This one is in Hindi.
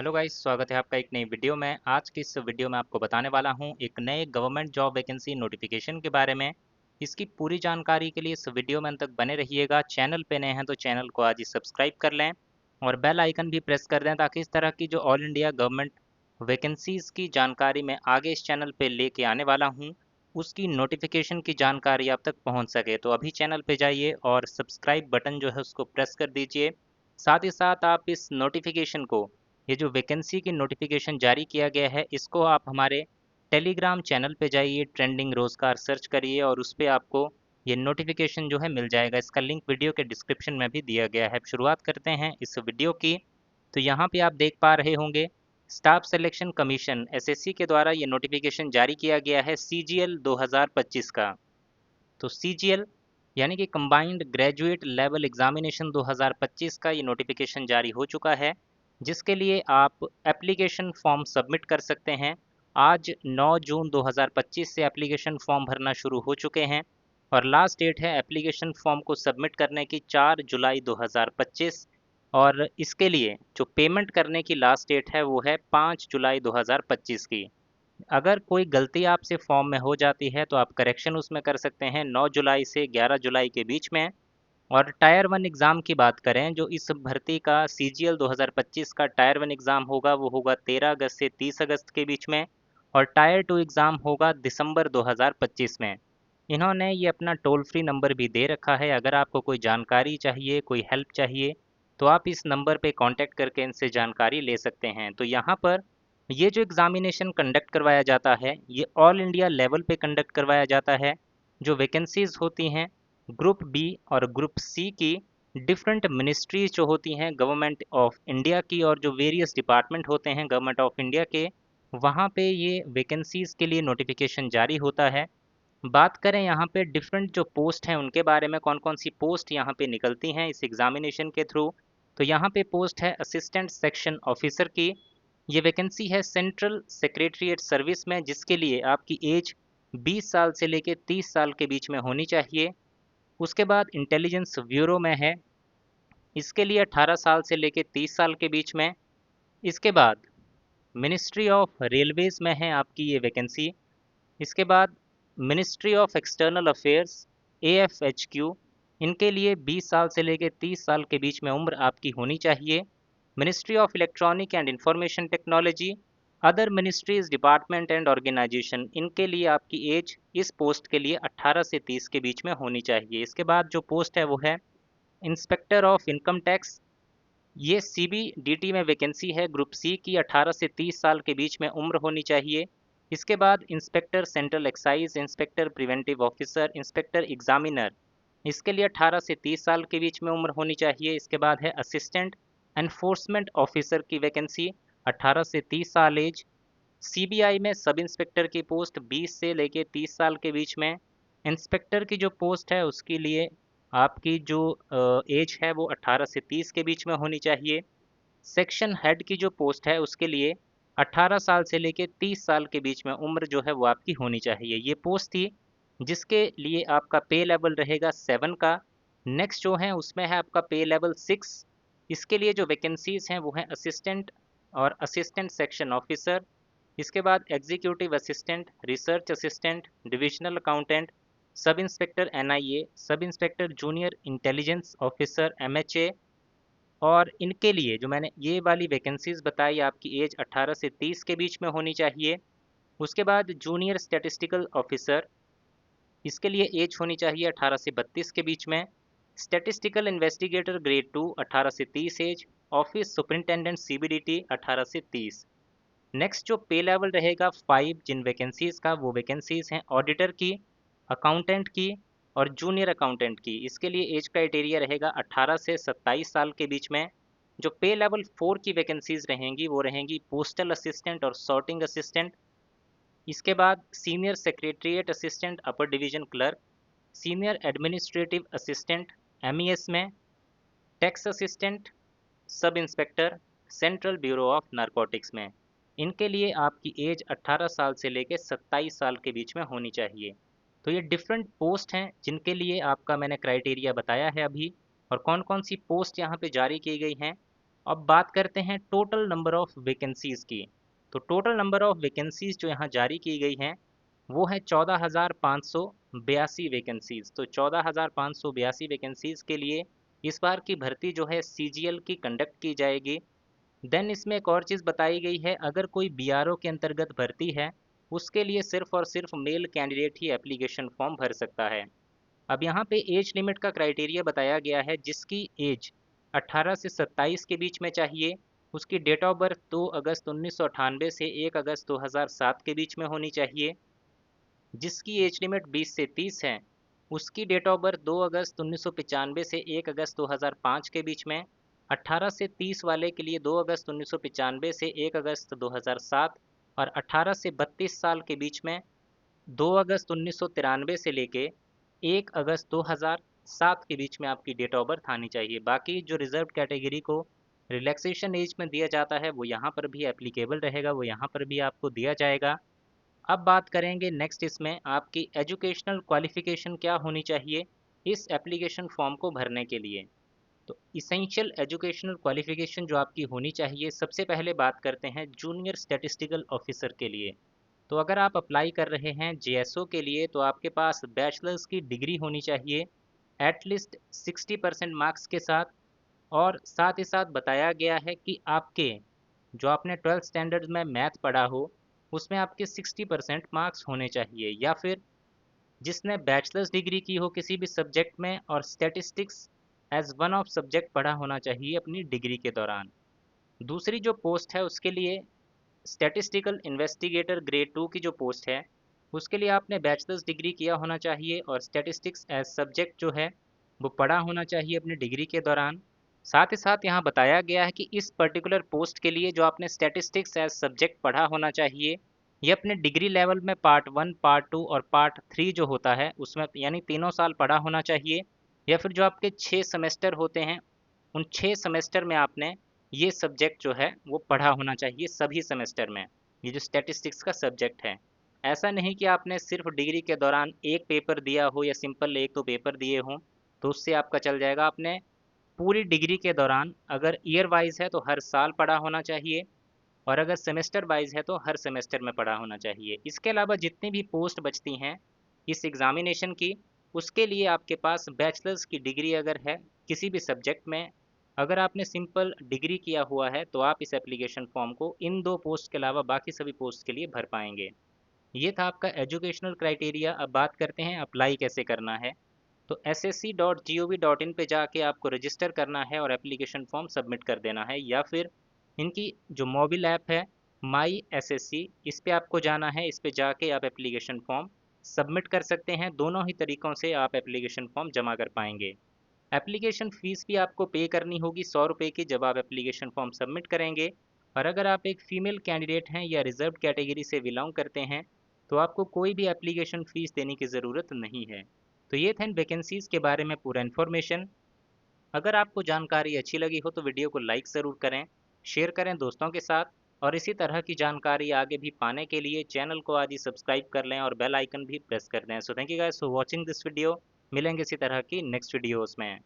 हेलो गाइस, स्वागत है आपका एक नई वीडियो में। आज की इस वीडियो में आपको बताने वाला हूं एक नए गवर्नमेंट जॉब वैकेंसी नोटिफिकेशन के बारे में। इसकी पूरी जानकारी के लिए इस वीडियो में अंत तक बने रहिएगा। चैनल पे नए हैं तो चैनल को आज ही सब्सक्राइब कर लें और बेल आइकन भी प्रेस कर दें ताकि इस तरह की जो ऑल इंडिया गवर्नमेंट वैकेंसीज की जानकारी मैं आगे इस चैनल पे लेके आने वाला हूँ उसकी नोटिफिकेशन की जानकारी आप तक पहुँच सके। तो अभी चैनल पे जाइए और सब्सक्राइब बटन जो है उसको प्रेस कर दीजिए। साथ ही साथ आप इस नोटिफिकेशन को, ये जो वैकेंसी की नोटिफिकेशन जारी किया गया है, इसको आप हमारे टेलीग्राम चैनल पे जाइए, ट्रेंडिंग रोजगार सर्च करिए और उस पर आपको ये नोटिफिकेशन जो है मिल जाएगा। इसका लिंक वीडियो के डिस्क्रिप्शन में भी दिया गया है। अब शुरुआत करते हैं इस वीडियो की। तो यहाँ पे आप देख पा रहे होंगे स्टाफ सिलेक्शन कमीशन एसएससी के द्वारा ये नोटिफिकेशन जारी किया गया है सीजीएल 2025 का। तो सीजीएल यानी कि कंबाइंड ग्रेजुएट लेवल एग्जामिनेशन 2025 का ये नोटिफिकेशन जारी हो चुका है, जिसके लिए आप एप्लीकेशन फॉर्म सबमिट कर सकते हैं। आज 9 जून 2025 से एप्लीकेशन फॉर्म भरना शुरू हो चुके हैं और लास्ट डेट है एप्लीकेशन फॉर्म को सबमिट करने की 4 जुलाई 2025। और इसके लिए जो पेमेंट करने की लास्ट डेट है वो है 5 जुलाई 2025 की। अगर कोई गलती आपसे फॉर्म में हो जाती है तो आप करेक्शन उसमें कर सकते हैं 9 जुलाई से 11 जुलाई के बीच में। और टायर वन एग्ज़ाम की बात करें, जो इस भर्ती का सीजीएल 2025 का टायर वन एग्ज़ाम होगा वो होगा 13 अगस्त से 30 अगस्त के बीच में और टायर टू एग्ज़ाम होगा दिसंबर 2025 में। इन्होंने ये अपना टोल फ्री नंबर भी दे रखा है। अगर आपको कोई जानकारी चाहिए, कोई हेल्प चाहिए तो आप इस नंबर पे कांटेक्ट करके इनसे जानकारी ले सकते हैं। तो यहाँ पर ये जो एग्ज़ामिनेशन कंडक्ट करवाया जाता है ये ऑल इंडिया लेवल पे कंडक्ट करवाया जाता है। जो वैकेंसीज़ होती हैं ग्रुप बी और ग्रुप सी की, डिफरेंट मिनिस्ट्रीज जो होती हैं गवर्नमेंट ऑफ इंडिया की और जो वेरियस डिपार्टमेंट होते हैं गवर्नमेंट ऑफ इंडिया के, वहाँ पे ये वैकेंसीज़ के लिए नोटिफिकेशन जारी होता है। बात करें यहाँ पे डिफरेंट जो पोस्ट हैं उनके बारे में, कौन कौन सी पोस्ट यहाँ पे निकलती हैं इस एग्जामिनेशन के थ्रू। तो यहाँ पे पोस्ट है असिस्टेंट सेक्शन ऑफिसर की। ये वैकेंसी है सेंट्रल सेक्रेटरीट सर्विस में, जिसके लिए आपकी एज 20 साल से लेके 30 साल के बीच में होनी चाहिए। उसके बाद इंटेलिजेंस ब्यूरो में है, इसके लिए 18 साल से लेके 30 साल के बीच में। इसके बाद मिनिस्ट्री ऑफ रेलवेज में है आपकी ये वैकेंसी। इसके बाद ministry of external affairs AFHQ, इनके लिए 20 साल से लेकर 30 साल के बीच में उम्र आपकी होनी चाहिए। Ministry of electronic and information technology, other ministries department and organisation, इनके लिए आपकी एज इस पोस्ट के लिए 18 से 30 के बीच में होनी चाहिए। इसके बाद जो पोस्ट है वो है इंस्पेक्टर ऑफ इनकम टैक्स। ये CBDT में वैकेंसी है ग्रुप सी की, 18 से 30 साल के बीच में उम्र होनी चाहिए। इसके बाद inspector central excise, inspector preventive officer, inspector examiner, इसके लिए 18 से 30 साल के बीच में उम्र होनी चाहिए। इसके बाद है असिस्टेंट एनफोर्समेंट ऑफिसर की वैकेंसी, 18 से 30 साल एज। CBI में सब इंस्पेक्टर की पोस्ट 20 से लेके 30 साल के बीच में। इंस्पेक्टर की जो पोस्ट है उसके लिए आपकी जो एज है वो 18 से 30 के बीच में होनी चाहिए। सेक्शन हेड की जो पोस्ट है उसके लिए 18 साल से लेके 30 साल के बीच में उम्र जो है वो आपकी होनी चाहिए। ये पोस्ट थी जिसके लिए आपका पे लेवल रहेगा 7 का। नेक्स्ट जो है उसमें है आपका पे लेवल 6। इसके लिए जो वैकेंसीज हैं वो हैं असिस्टेंट और असिस्टेंट सेक्शन ऑफिसर। इसके बाद executive assistant, research assistant, divisional accountant, sub inspector NIA, sub inspector junior intelligence officer MHA। और इनके लिए जो मैंने ये वाली वैकेंसीज बताई आपकी एज 18 से 30 के बीच में होनी चाहिए। उसके बाद जूनियर स्टैटिस्टिकल ऑफिसर, इसके लिए एज होनी चाहिए 18 से 32 के बीच में। स्टैटिस्टिकल इन्वेस्टिगेटर ग्रेड 2, 18 से 30 एज। ऑफिस सुपरिंटेंडेंट CBDT, 18 से 30। नेक्स्ट जो पे लेवल रहेगा 5 जिन वैकेंसीज़ का, वो वैकेंसीज़ हैं ऑडिटर की, अकाउंटेंट की और जूनियर अकाउंटेंट की। इसके लिए एज क्राइटेरिया रहेगा 18 से 27 साल के बीच में। जो पे लेवल 4 की वैकेंसीज़ रहेंगी वो रहेंगी पोस्टल असिस्टेंट और सॉर्टिंग असिस्टेंट। इसके बाद senior secretariat assistant upper division clerk, senior administrative assistant MES में, tax assistant, sub inspector, central bureau of narcotics में। इनके लिए आपकी एज 18 साल से लेकर 27 साल के बीच में होनी चाहिए। तो ये डिफरेंट पोस्ट हैं जिनके लिए आपका मैंने क्राइटेरिया बताया है अभी। और कौन कौन सी पोस्ट यहाँ पे जारी की गई हैं अब बात करते हैं टोटल नंबर ऑफ वैकेंसीज़ की। तो टोटल नंबर ऑफ वैकेंसीज़ जो यहाँ जारी की गई हैं वो है 14,582 वैकेंसीज़। तो 14,582 वैकेंसीज़ के लिए इस बार की भर्ती जो है सीजीएल की कंडक्ट की जाएगी। देन इसमें एक और चीज़ बताई गई है, अगर कोई बीआरओ के अंतर्गत भर्ती है उसके लिए सिर्फ और सिर्फ मेल कैंडिडेट ही एप्लीकेशन फॉर्म भर सकता है। अब यहाँ पे एज लिमिट का क्राइटेरिया बताया गया है, जिसकी एज 18 से 27 के बीच में चाहिए, उसकी डेट ऑफ बर्थ 2 अगस्त 1998 से 1 अगस्त 2007 के बीच में होनी चाहिए। जिसकी एज लिमिट 20 से 30 है उसकी डेट ऑफ बर्थ 2 अगस्त 1995 से 1 अगस्त 2005 के बीच में। 18 से 30 वाले के लिए 2 अगस्त 1995 से 1 अगस्त 2007 और 18 से 32 साल के बीच में 2 अगस्त 1993 से लेके 1 अगस्त 2007 के बीच में आपकी डेट ऑफ बर्थ आनी चाहिए। बाकी जो रिजर्व कैटेगरी को रिलैक्सेशन एज में दिया जाता है वो यहाँ पर भी एप्लीकेबल रहेगा, वो यहाँ पर भी आपको दिया जाएगा। अब बात करेंगे नेक्स्ट, इसमें आपकी एजुकेशनल क्वालिफिकेशन क्या होनी चाहिए इस एप्लीकेशन फॉर्म को भरने के लिए। तो इसेंशियल एजुकेशनल क्वालिफिकेशन जो आपकी होनी चाहिए, सबसे पहले बात करते हैं जूनियर स्टैटिस्टिकल ऑफिसर के लिए। तो अगर आप अप्लाई कर रहे हैं जेएसओ के लिए तो आपके पास बैचलर्स की डिग्री होनी चाहिए एटलीस्ट 60% मार्क्स के साथ। और साथ ही साथ बताया गया है कि आपके जो आपने 12th स्टैंडर्ड में मैथ पढ़ा हो उसमें आपके 60% मार्क्स होने चाहिए, या फिर जिसने बैचलर्स डिग्री की हो किसी भी सब्जेक्ट में और statistics as one of subject पढ़ा होना चाहिए अपनी डिग्री के दौरान। दूसरी जो पोस्ट है उसके लिए स्टैटिस्टिकल इन्वेस्टिगेटर ग्रेड 2 की जो पोस्ट है उसके लिए आपने बैचलर्स डिग्री किया होना चाहिए और स्टैटिस्टिक्स एज सब्जेक्ट जो है वो पढ़ा होना चाहिए अपनी डिग्री के दौरान। साथ ही साथ यहाँ बताया गया है कि इस पर्टिकुलर पोस्ट के लिए जो आपने स्टैटिस्टिक्स एज सब्जेक्ट पढ़ा होना चाहिए ये अपने डिग्री लेवल में पार्ट 1 पार्ट 2 और पार्ट 3 जो होता है उसमें यानी तीनों साल पढ़ा होना चाहिए, या फिर जो आपके 6 सेमेस्टर होते हैं उन 6 सेमेस्टर में आपने ये सब्जेक्ट जो है वो पढ़ा होना चाहिए सभी सेमेस्टर में, ये जो स्टैटिस्टिक्स का सब्जेक्ट है। ऐसा नहीं कि आपने सिर्फ डिग्री के दौरान एक पेपर दिया हो या सिंपल एक तो पेपर दिए हों तो उससे आपका चल जाएगा। आपने पूरी डिग्री के दौरान अगर ईयर वाइज है तो हर साल पढ़ा होना चाहिए, और अगर सेमेस्टर वाइज है तो हर सेमेस्टर में पढ़ा होना चाहिए। इसके अलावा जितनी भी पोस्ट बचती हैं इस एग्ज़ामिनेशन की उसके लिए आपके पास बैचलर्स की डिग्री अगर है किसी भी सब्जेक्ट में, अगर आपने सिंपल डिग्री किया हुआ है तो आप इस एप्लीकेशन फॉर्म को इन 2 पोस्ट के अलावा बाकी सभी पोस्ट के लिए भर पाएंगे। ये था आपका एजुकेशनल क्राइटेरिया। अब बात करते हैं अप्लाई कैसे करना है। तो ssc.gov.in पे जाके आपको रजिस्टर करना है और एप्लीकेशन फॉर्म सबमिट कर देना है, या फिर इनकी जो मोबाइल ऐप है माई एसएससी इस पे आपको जाना है, इस पे जाके आप एप्लीकेशन फॉर्म सबमिट कर सकते हैं। दोनों ही तरीक़ों से आप एप्लीकेशन फॉर्म जमा कर पाएंगे। एप्लीकेशन फ़ीस भी आपको पे करनी होगी 100 रुपये की जब आप एप्लीकेशन फॉर्म सबमिट करेंगे। और अगर आप एक फ़ीमेल कैंडिडेट हैं या रिजर्व कैटेगरी से बिलोंग करते हैं तो आपको कोई भी एप्लीकेशन फ़ीस देने की ज़रूरत नहीं है। तो ये था इन वैकेंसीज़ के बारे में पूरा इन्फॉर्मेशन। अगर आपको जानकारी अच्छी लगी हो तो वीडियो को लाइक ज़रूर करें, शेयर करें दोस्तों के साथ, और इसी तरह की जानकारी आगे भी पाने के लिए चैनल को आज ही सब्सक्राइब कर लें और बेल आइकन भी प्रेस कर दें। So thank you guys for watching this video. मिलेंगे इसी तरह की नेक्स्ट वीडियोज़ में।